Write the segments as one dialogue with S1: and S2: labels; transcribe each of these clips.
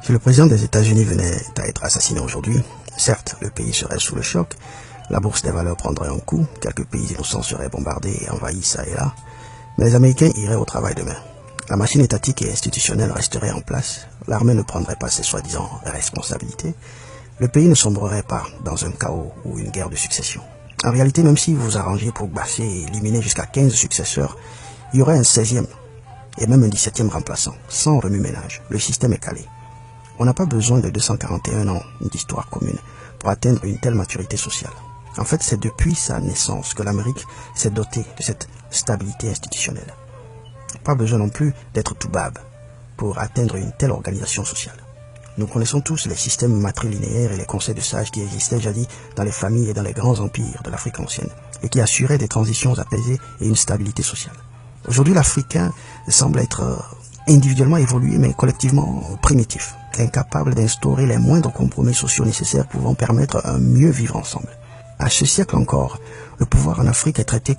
S1: Si le président des États-Unis venait à être assassiné aujourd'hui, certes, le pays serait sous le choc, la bourse des valeurs prendrait un coup, quelques pays innocents seraient bombardés et envahis ça et là, mais les Américains iraient au travail demain. La machine étatique et institutionnelle resterait en place, l'armée ne prendrait pas ses soi-disant responsabilités, le pays ne sombrerait pas dans un chaos ou une guerre de succession. En réalité, même si vous vous arrangez pour basser et éliminer jusqu'à 15 successeurs, il y aurait un 16e et même un 17e remplaçant, sans remue-ménage. Le système est calé. On n'a pas besoin de 241 ans d'histoire commune pour atteindre une telle maturité sociale. En fait, c'est depuis sa naissance que l'Amérique s'est dotée de cette stabilité institutionnelle. Pas besoin non plus d'être tout bab pour atteindre une telle organisation sociale. Nous connaissons tous les systèmes matrilinéaires et les conseils de sages qui existaient jadis dans les familles et dans les grands empires de l'Afrique ancienne et qui assuraient des transitions apaisées et une stabilité sociale. Aujourd'hui, l'Africain semble être individuellement évolué mais collectivement primitif, incapable d'instaurer les moindres compromis sociaux nécessaires pouvant permettre un mieux vivre ensemble. À ce siècle encore, le pouvoir en Afrique est traité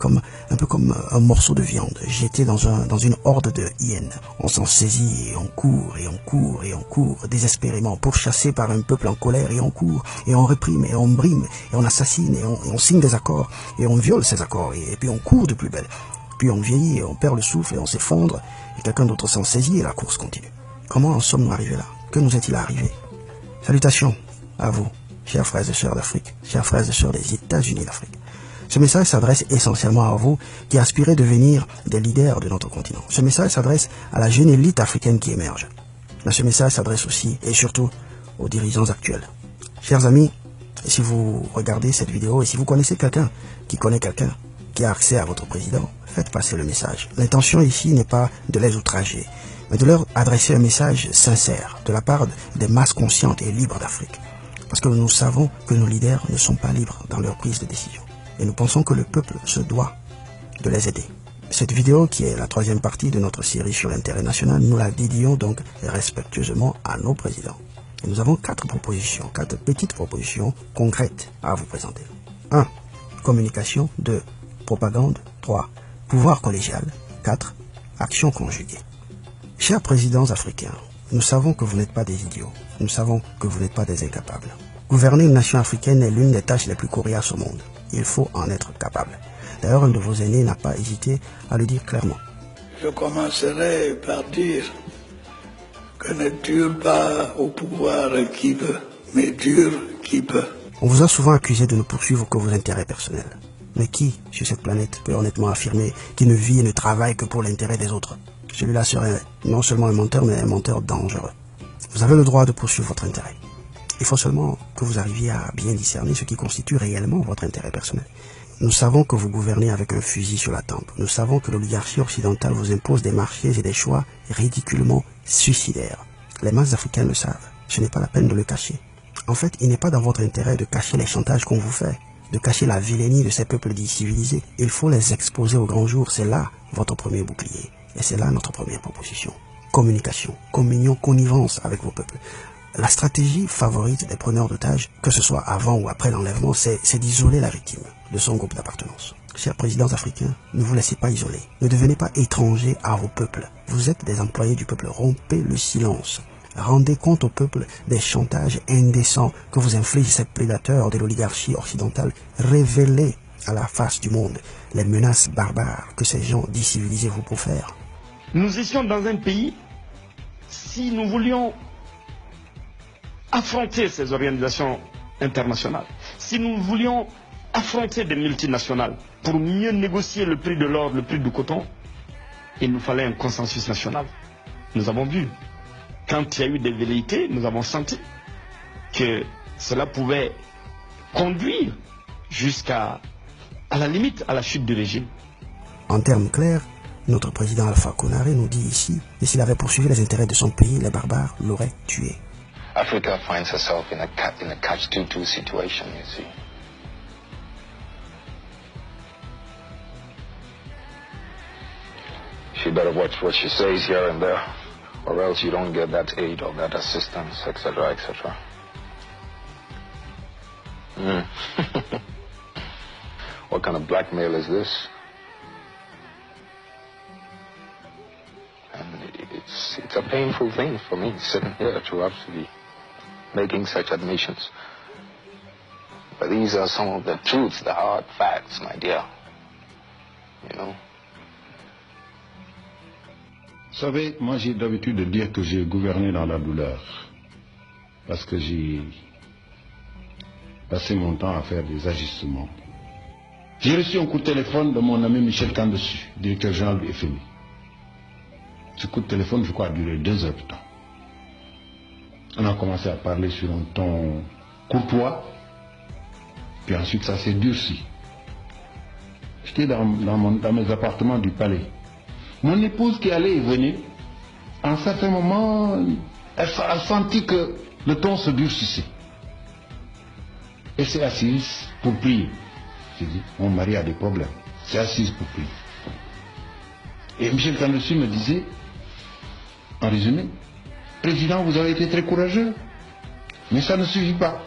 S1: un peu comme un morceau de viande, jeté dans une horde de hyènes. On s'en saisit et on court et on court et on court, désespérément, pourchassé par un peuple en colère et on court, et on réprime et on brime, et on assassine et on signe des accords, et on viole ces accords, et puis on court de plus belle. Puis on vieillit et on perd le souffle et on s'effondre, et quelqu'un d'autre s'en saisit et la course continue. Comment en sommes-nous arrivés là? Que nous est-il arrivé? Salutations à vous, chers frères et sœurs d'Afrique, chers frères et sœurs des États-Unis d'Afrique. Ce message s'adresse essentiellement à vous qui aspirez devenir des leaders de notre continent. Ce message s'adresse à la jeune élite africaine qui émerge. Mais ce message s'adresse aussi et surtout aux dirigeants actuels. Chers amis, si vous regardez cette vidéo et si vous connaissez quelqu'un qui connaît quelqu'un qui a accès à votre président, faites passer le message. L'intention ici n'est pas de les outrager, mais de leur adresser un message sincère de la part des masses conscientes et libres d'Afrique. Parce que nous savons que nos leaders ne sont pas libres dans leur prise de décision. Et nous pensons que le peuple se doit de les aider. Cette vidéo, qui est la 3e partie de notre série sur l'intérêt national, nous la dédions donc respectueusement à nos présidents. Et nous avons 4 petites propositions concrètes à vous présenter. 1. Communication. 2. Propagande. 3. Pouvoir collégial. 4. Action conjuguée. Chers présidents africains, nous savons que vous n'êtes pas des idiots. Nous savons que vous n'êtes pas des incapables. Gouverner une nation africaine est l'une des tâches les plus coriaces au monde. Il faut en être capable. D'ailleurs, un de vos aînés n'a pas hésité à le dire clairement.
S2: Je commencerai par dire que ne dure pas au pouvoir qui veut, mais dure qui peut.
S1: On vous a souvent accusé de ne poursuivre que vos intérêts personnels. Mais qui, sur cette planète, peut honnêtement affirmer qu'il ne vit et ne travaille que pour l'intérêt des autres? Celui-là serait non seulement un menteur, mais un menteur dangereux. Vous avez le droit de poursuivre votre intérêt. Il faut seulement que vous arriviez à bien discerner ce qui constitue réellement votre intérêt personnel. Nous savons que vous gouvernez avec un fusil sur la tempe. Nous savons que l'oligarchie occidentale vous impose des marchés et des choix ridiculement suicidaires. Les masses africaines le savent. Ce n'est pas la peine de le cacher. En fait, il n'est pas dans votre intérêt de cacher les chantages qu'on vous fait, de cacher la vilainie de ces peuples dits civilisés. Il faut les exposer au grand jour. C'est là votre premier bouclier. Et c'est là notre première proposition. Communication, communion, connivence avec vos peuples. La stratégie favorite des preneurs d'otages, que ce soit avant ou après l'enlèvement, c'est d'isoler la victime de son groupe d'appartenance. Chers présidents africains, ne vous laissez pas isoler. Ne devenez pas étrangers à vos peuples. Vous êtes des employés du peuple. Rompez le silence. Rendez compte au peuple des chantages indécents que vous infligent ces prédateurs de l'oligarchie occidentale. Révélez à la face du monde les menaces barbares que ces gens décivilisés vous profèrent.
S3: Nous étions dans un pays, si nous voulions affronter ces organisations internationales, si nous voulions affronter des multinationales pour mieux négocier le prix de l'or, le prix du coton, il nous fallait un consensus national. Nous avons vu, quand il y a eu des velléités, nous avons senti que cela pouvait conduire jusqu'à la limite à la chute du régime.
S1: En termes clairs, notre président Alpha Condé nous dit ici que s'il avait poursuivi les intérêts de son pays, les barbares l'auraient tué.
S4: Africa finds herself in a catch-22 situation, you see. She better watch what she says here and there, or else you don't get that aid or that assistance, etc., etc. What kind of blackmail is this? And it's a painful thing for me sitting here to have to be making such admissions. But these are some of the truths, the hard facts, my dear. You know.
S5: Vous savez, moi j'ai l'habitude de dire que j'ai gouverné dans la douleur. Parce que j'ai passé mon temps à faire des ajustements. J'ai reçu un coup de téléphone de mon ami Michel Kandessu, directeur général du FMI. Ce coup de téléphone, je crois, a duré 2 heures de temps. On a commencé à parler sur un ton courtois, puis ensuite ça s'est durci. J'étais dans mes appartements du palais. Mon épouse qui allait et venait, à un certain moment, elle a senti que le ton se durcissait. Elle s'est assise pour prier. J'ai dit, mon mari a des problèmes. C'est assise pour prier. Et Michel Kandessu me disait, en résumé, Président, vous avez été très courageux, mais ça ne suffit pas.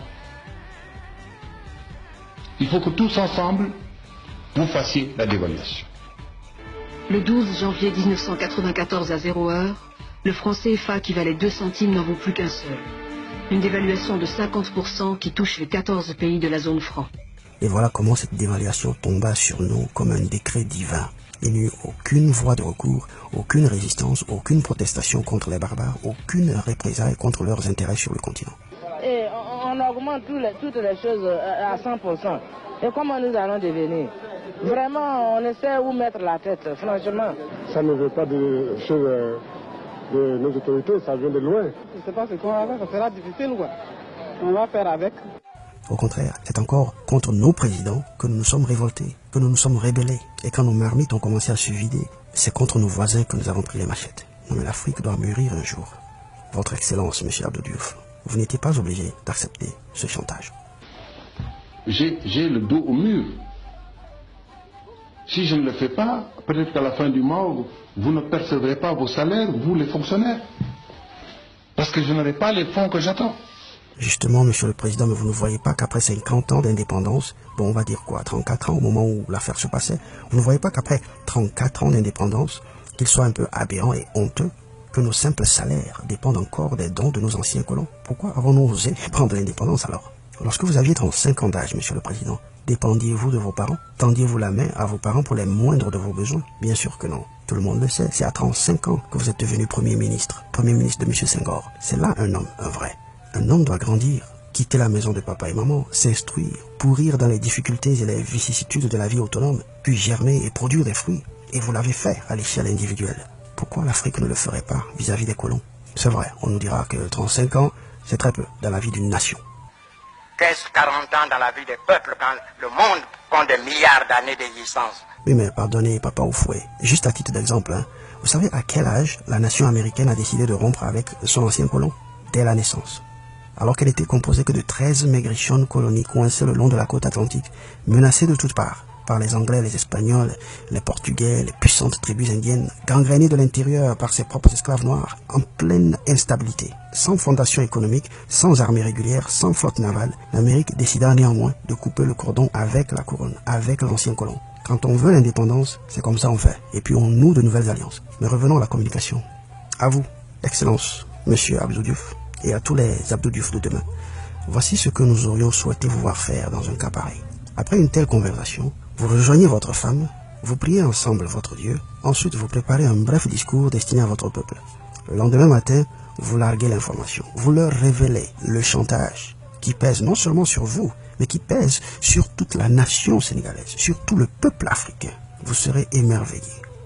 S5: Il faut que tous ensemble, vous fassiez la dévaluation.
S6: Le 12 janvier 1994 à 0h, le franc CFA qui valait 2 centimes n'en vaut plus qu'un seul. Une dévaluation de 50% qui touche les 14 pays de la zone franc.
S1: Et voilà comment cette dévaluation tomba sur nous comme un décret divin. Il n'y eut aucune voie de recours, aucune résistance, aucune protestation contre les barbares, aucune représailles contre leurs intérêts sur le continent.
S7: Et on augmente toutes les choses à 100%. Et comment nous allons devenir? Vraiment, on essaie où mettre la tête, franchement.
S8: Ça ne veut pas de choses de nos autorités, ça vient de loin.
S7: Je ne sais pas ce qu'on va faire, ça sera difficile, quoi. On va faire avec.
S1: Au contraire, c'est encore contre nos présidents que nous nous sommes révoltés, que nous nous sommes rébellés. Et quand nos marmites ont commencé à se vider, c'est contre nos voisins que nous avons pris les machettes. Non mais l'Afrique doit mûrir un jour. Votre Excellence, M. Abdou Diouf, vous n'étiez pas obligé d'accepter ce chantage.
S5: J'ai le dos au mur. Si je ne le fais pas, peut-être qu'à la fin du mois, vous ne percevrez pas vos salaires, vous les fonctionnaires. Parce que je n'aurai pas les fonds que j'attends.
S1: Justement, Monsieur le Président, mais vous ne voyez pas qu'après 50 ans d'indépendance, bon, on va dire quoi, 34 ans au moment où l'affaire se passait, vous ne voyez pas qu'après 34 ans d'indépendance, qu'il soit un peu aberrant et honteux que nos simples salaires dépendent encore des dons de nos anciens colons? Pourquoi avons-nous osé prendre l'indépendance alors? Lorsque vous aviez 35 ans d'âge, Monsieur le Président, dépendiez-vous de vos parents? Tendiez-vous la main à vos parents pour les moindres de vos besoins? Bien sûr que non. Tout le monde le sait, c'est à 35 ans que vous êtes devenu Premier ministre de M. Senghor. C'est là un homme, un vrai. Un homme doit grandir, quitter la maison de papa et maman, s'instruire, pourrir dans les difficultés et les vicissitudes de la vie autonome, puis germer et produire des fruits. Et vous l'avez fait à l'échelle individuelle. Pourquoi l'Afrique ne le ferait pas vis-à-vis des colons? C'est vrai, on nous dira que 35 ans, c'est très peu dans la vie d'une nation.
S9: Qu'est-ce 40 ans dans la vie des peuples quand le monde compte des milliards d'années d'existence?
S1: Oui, mais pardonnez, papa au fouet. Juste à titre d'exemple, hein, vous savez à quel âge la nation américaine a décidé de rompre avec son ancien colon? Dès la naissance. Alors qu'elle était composée que de 13 maigrichonnes colonies coincées le long de la côte atlantique, menacées de toutes parts par les Anglais, les Espagnols, les Portugais, les puissantes tribus indiennes, gangrénées de l'intérieur par ses propres esclaves noirs, en pleine instabilité. Sans fondation économique, sans armée régulière, sans flotte navale, l'Amérique décida néanmoins de couper le cordon avec la couronne, avec l'ancien colon. Quand on veut l'indépendance, c'est comme ça on fait. Et puis on noue de nouvelles alliances. Mais revenons à la communication. À vous, Excellence, Monsieur Abdou Diouf, et à tous les Abdou Diouf de demain. Voici ce que nous aurions souhaité vous voir faire dans un cas pareil. Après une telle conversation, vous rejoignez votre femme, vous priez ensemble votre Dieu, ensuite vous préparez un bref discours destiné à votre peuple. Le lendemain matin, vous larguez l'information, vous leur révélez le chantage qui pèse non seulement sur vous, mais qui pèse sur toute la nation sénégalaise, sur tout le peuple africain. Vous serez émerveillés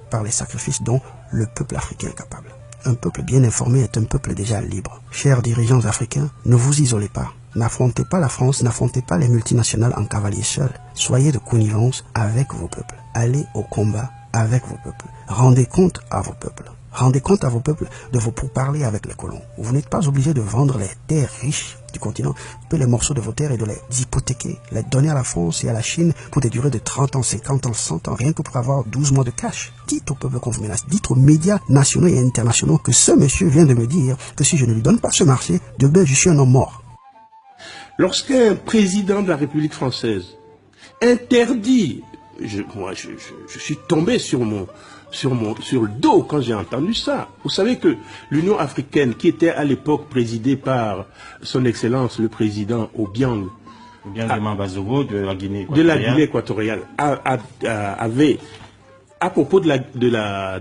S1: par les sacrifices dont le peuple africain est capable. Un peuple bien informé est un peuple déjà libre. Chers dirigeants africains, ne vous isolez pas. N'affrontez pas la France, n'affrontez pas les multinationales en cavalier seul. Soyez de connivence avec vos peuples. Allez au combat avec vos peuples. Rendez compte à vos peuples. Rendez compte à vos peuples de vos pourparlers avec les colons. Vous n'êtes pas obligés de vendre les terres riches du continent, peu les morceaux de vos terres et de les hypothéquer, les donner à la France et à la Chine pour des durées de 30 ans, 50 ans, 100 ans, rien que pour avoir 12 mois de cash. Dites au peuple qu'on vous menace, dites aux médias nationaux et internationaux que ce monsieur vient de me dire que si je ne lui donne pas ce marché, demain je suis un homme mort.
S10: Lorsqu'un président de la République française interdit je suis tombé sur le dos quand j'ai entendu ça. Vous savez que l'Union africaine, qui était à l'époque présidée par son Excellence le président Obiang
S11: Bazogo de la Guinée
S10: équatoriale, avait, à propos de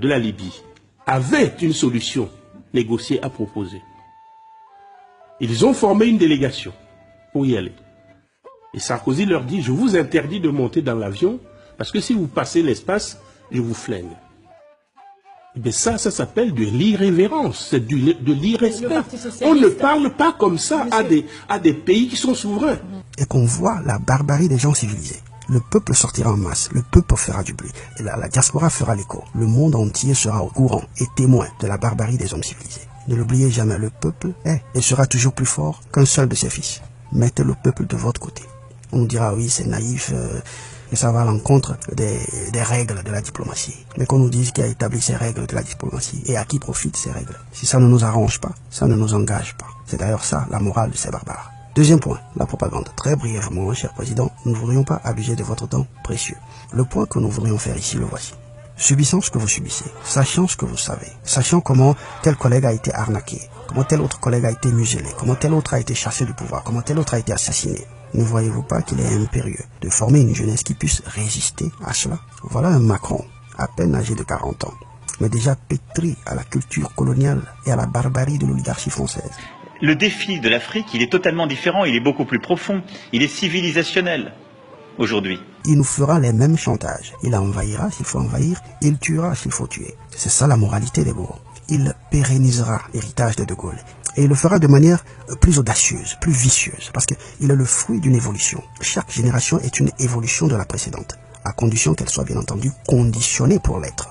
S10: la Libye, avait une solution négociée à proposer. Ils ont formé une délégation pour y aller. Et Sarkozy leur dit, je vous interdis de monter dans l'avion, parce que si vous passez l'espace, je vous flingue. Et bien ça s'appelle de l'irrévérence, c'est de l'irrespect. On ne parle pas comme ça à des pays qui sont souverains.
S1: Et qu'on voit la barbarie des gens civilisés. Le peuple sortira en masse, le peuple fera du bruit, et la diaspora fera l'écho. Le monde entier sera au courant et témoin de la barbarie des hommes civilisés. Ne l'oubliez jamais, le peuple est et sera toujours plus fort qu'un seul de ses fils. Mettez le peuple de votre côté. On nous dira, oui, c'est naïf, et ça va à l'encontre des règles de la diplomatie. Mais qu'on nous dise qui a établi ces règles de la diplomatie et à qui profitent ces règles. Si ça ne nous arrange pas, ça ne nous engage pas. C'est d'ailleurs ça, la morale de ces barbares. Deuxième point, la propagande. Très brièvement, cher président, nous ne voudrions pas abuser de votre temps précieux. Le point que nous voudrions faire ici, le voici. Subissant ce que vous subissez, sachant ce que vous savez, sachant comment tel collègue a été arnaqué, comment tel autre collègue a été muselé, comment tel autre a été chassé du pouvoir, comment tel autre a été assassiné. Ne voyez-vous pas qu'il est impérieux de former une jeunesse qui puisse résister à cela? Voilà un Macron, à peine âgé de 40 ans, mais déjà pétri à la culture coloniale et à la barbarie de l'oligarchie française.
S12: Le défi de l'Afrique, il est totalement différent, il est beaucoup plus profond, il est civilisationnel aujourd'hui.
S1: Il nous fera les mêmes chantages. Il envahira s'il faut envahir, il tuera s'il faut tuer. C'est ça la moralité des Bourgs. Il pérennisera l'héritage de De Gaulle. Et il le fera de manière plus audacieuse, plus vicieuse, parce qu'il est le fruit d'une évolution. Chaque génération est une évolution de la précédente, à condition qu'elle soit bien entendu conditionnée pour l'être.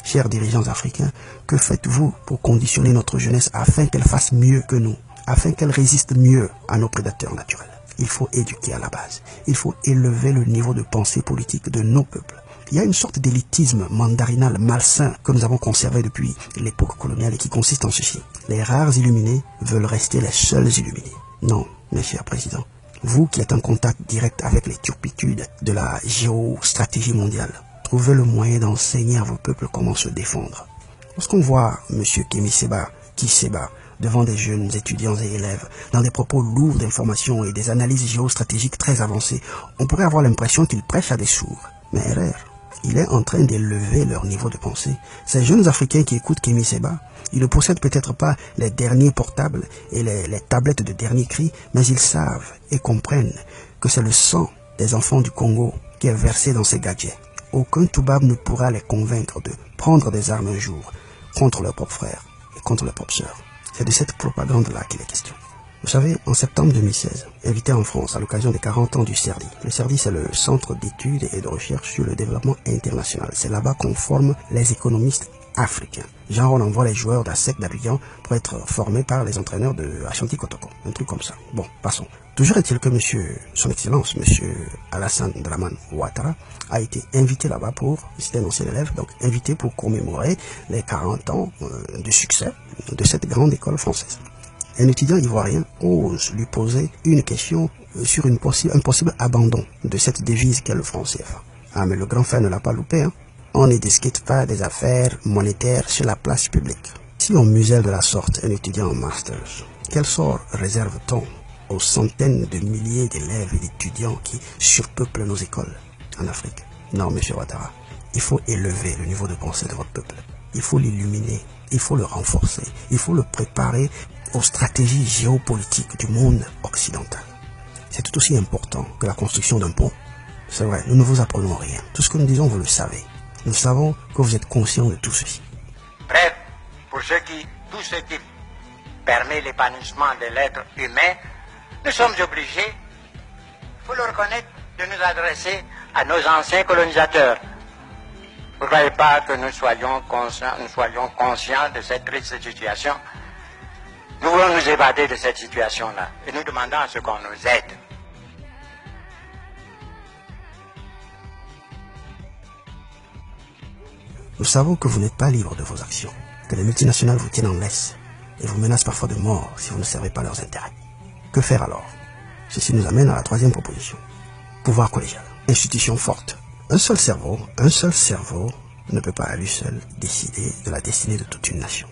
S1: Chers dirigeants africains, que faites-vous pour conditionner notre jeunesse afin qu'elle fasse mieux que nous, afin qu'elle résiste mieux à nos prédateurs naturels? Il faut éduquer à la base. Il faut élever le niveau de pensée politique de nos peuples. Il y a une sorte d'élitisme mandarinal malsain que nous avons conservé depuis l'époque coloniale et qui consiste en ceci. Les rares illuminés veulent rester les seuls illuminés. Non, mes chers présidents, vous qui êtes en contact direct avec les turpitudes de la géostratégie mondiale, trouvez le moyen d'enseigner à vos peuples comment se défendre. Lorsqu'on voit M. Kémy Séba, devant des jeunes étudiants et élèves, dans des propos lourds d'informations et des analyses géostratégiques très avancées, on pourrait avoir l'impression qu'il prêche à des sourds. Mais erreur, il est en train d'élever leur niveau de pensée. Ces jeunes Africains qui écoutent Kémy Séba, ils ne possèdent peut-être pas les derniers portables et les tablettes de dernier cri, mais ils savent et comprennent que c'est le sang des enfants du Congo qui est versé dans ces gadgets. Aucun toubab ne pourra les convaincre de prendre des armes un jour contre leurs propres frères et contre leurs propres sœurs. C'est de cette propagande-là qu'il est question. Vous savez, en septembre 2016, invité en France à l'occasion des 40 ans du CERDI. Le CERDI, c'est le Centre d'études et de recherche sur le développement international. C'est là-bas qu'on forme les économistes africains. Genre, on envoie les joueurs d'ASEC d'Abidjan pour être formés par les entraîneurs de Ashanti Kotoko. Un truc comme ça. Bon, passons. Toujours est-il que son Excellence, monsieur Alassane Dramane Ouattara, a été invité là-bas c'était un ancien élève, donc invité pour commémorer les 40 ans de succès de cette grande école française. Un étudiant ivoirien ose lui poser une question sur un possible abandon de cette devise qu'est le franc CFA. Ah, mais le grand frère ne l'a pas loupé, hein. On ne discute pas des affaires monétaires sur la place publique. Si on muselle de la sorte un étudiant en masters, quel sort réserve-t-on aux centaines de milliers d'élèves et d'étudiants qui surpeuplent nos écoles en Afrique? Non, monsieur Ouattara, il faut élever le niveau de pensée de votre peuple. Il faut l'illuminer, il faut le renforcer, il faut le préparer aux stratégies géopolitiques du monde occidental. C'est tout aussi important que la construction d'un pont. C'est vrai, nous ne vous apprenons rien. Tout ce que nous disons, vous le savez. Nous savons que vous êtes conscient de tout ceci.
S9: Bref, pour tout ce qui permet l'épanouissement de l'être humain, nous sommes obligés, il faut le reconnaître, de nous adresser à nos anciens colonisateurs. Vous ne croyez pas que nous soyons conscients de cette triste situation? Nous voulons nous évader de cette situation-là et nous demandons à ce qu'on nous aide.
S1: Nous savons que vous n'êtes pas libre de vos actions, que les multinationales vous tiennent en laisse et vous menacent parfois de mort si vous ne servez pas leurs intérêts. Que faire alors? Ceci nous amène à la troisième proposition. Pouvoir collégial. Institution forte, Un seul cerveau ne peut pas à lui seul décider de la destinée de toute une nation.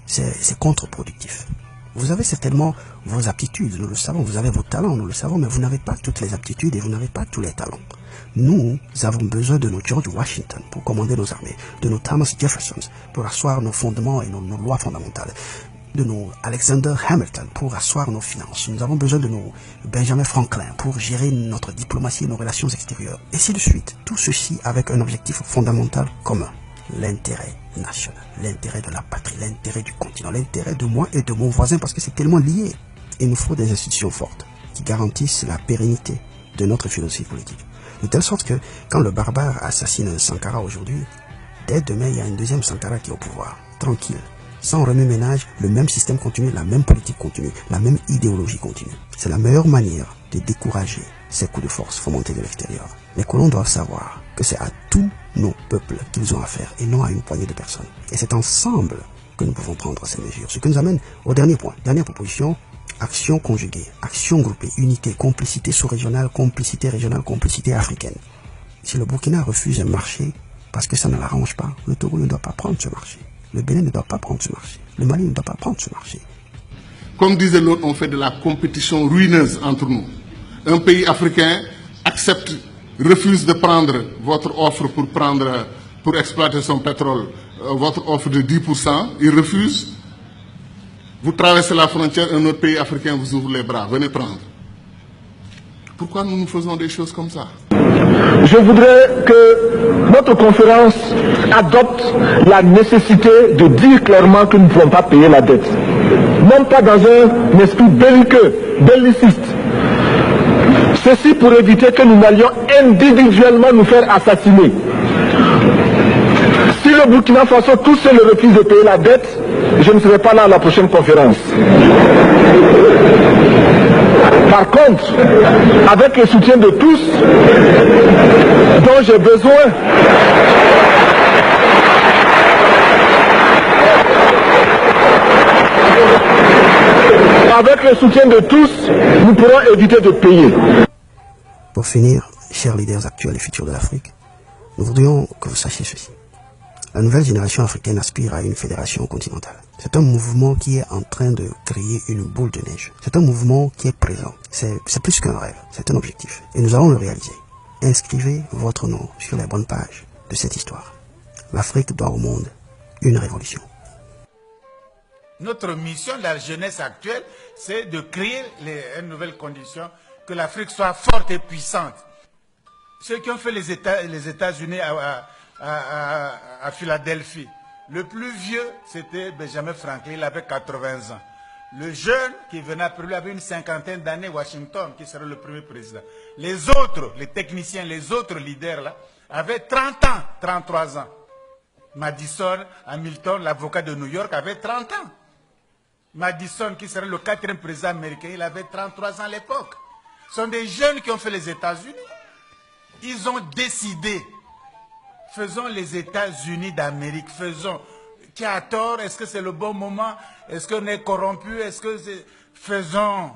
S1: C'est contre-productif. Vous avez certainement vos aptitudes, nous le savons, vous avez vos talents, nous le savons, mais vous n'avez pas toutes les aptitudes et vous n'avez pas tous les talents. Nous avons besoin de nos George Washington pour commander nos armées, de nos Thomas Jefferson pour asseoir nos fondements et nos lois fondamentales, de nos Alexander Hamilton pour asseoir nos finances. Nous avons besoin de nos Benjamin Franklin pour gérer notre diplomatie et nos relations extérieures. Et ainsi de suite. Tout ceci avec un objectif fondamental commun. L'intérêt national, l'intérêt de la patrie, l'intérêt du continent, l'intérêt de moi et de mon voisin parce que c'est tellement lié. Il nous faut des institutions fortes qui garantissent la pérennité de notre philosophie politique. De telle sorte que quand le barbare assassine un Sankara aujourd'hui, dès demain il y a un deuxième Sankara qui est au pouvoir, tranquille. Sans remue-ménage, le même système continue, la même politique continue, la même idéologie continue. C'est la meilleure manière de décourager ces coups de force fomentés de l'extérieur. Les colons doivent savoir que c'est à tous nos peuples qu'ils ont affaire et non à une poignée de personnes. Et c'est ensemble que nous pouvons prendre ces mesures. Ce qui nous amène au dernier point, dernière proposition, action conjuguée, action groupée, unité, complicité sous-régionale, complicité régionale, complicité africaine. Si le Burkina refuse un marché parce que ça ne l'arrange pas, le Togo ne doit pas prendre ce marché. Le Bénin ne doit pas prendre ce marché. Le Mali ne doit pas prendre ce marché.
S13: Comme disait l'autre, on fait de la compétition ruineuse entre nous. Un pays africain accepte, refuse de prendre votre offre pour exploiter son pétrole, votre offre de 10%, il refuse. Vous traversez la frontière, un autre pays africain vous ouvre les bras, venez prendre. Pourquoi nous faisons des choses comme ça?
S14: Je voudrais que notre conférence adopte la nécessité de dire clairement que nous ne pouvons pas payer la dette. Même pas dans un esprit belliqueux, belliciste. Ceci pour éviter que nous n'allions individuellement nous faire assassiner. Si le Burkina Faso tout seul refuse de payer la dette, je ne serai pas là à la prochaine conférence. Par contre, avec le soutien de tous, dont j'ai besoin, avec le soutien de tous, nous pourrons éviter de payer.
S1: Pour finir, chers leaders actuels et futurs de l'Afrique, nous voudrions que vous sachiez ceci. La nouvelle génération africaine aspire à une fédération continentale. C'est un mouvement qui est en train de créer une boule de neige. C'est un mouvement qui est présent. C'est plus qu'un rêve, c'est un objectif. Et nous allons le réaliser. Inscrivez votre nom sur les bonnes pages de cette histoire. L'Afrique doit au monde une révolution.
S15: Notre mission de la jeunesse actuelle, c'est de créer une nouvelle condition, que l'Afrique soit forte et puissante. Ceux qui ont fait les États-Unis à Philadelphie, le plus vieux, c'était Benjamin Franklin, il avait 80 ans. Le jeune qui venait après lui avait une cinquantaine d'années, Washington, qui serait le premier président. Les autres, les techniciens, les autres leaders là, avaient 30 ans, 33 ans. Madison, Hamilton, l'avocat de New York, avait 30 ans. Madison, qui serait le 4e président américain, il avait 33 ans à l'époque. Ce sont des jeunes qui ont fait les États-Unis. Ils ont décidé, faisons les États-Unis d'Amérique, faisons. Qui a tort? Est-ce que c'est le bon moment? Est-ce qu'on est corrompu? Est-ce que c'est... Faisons.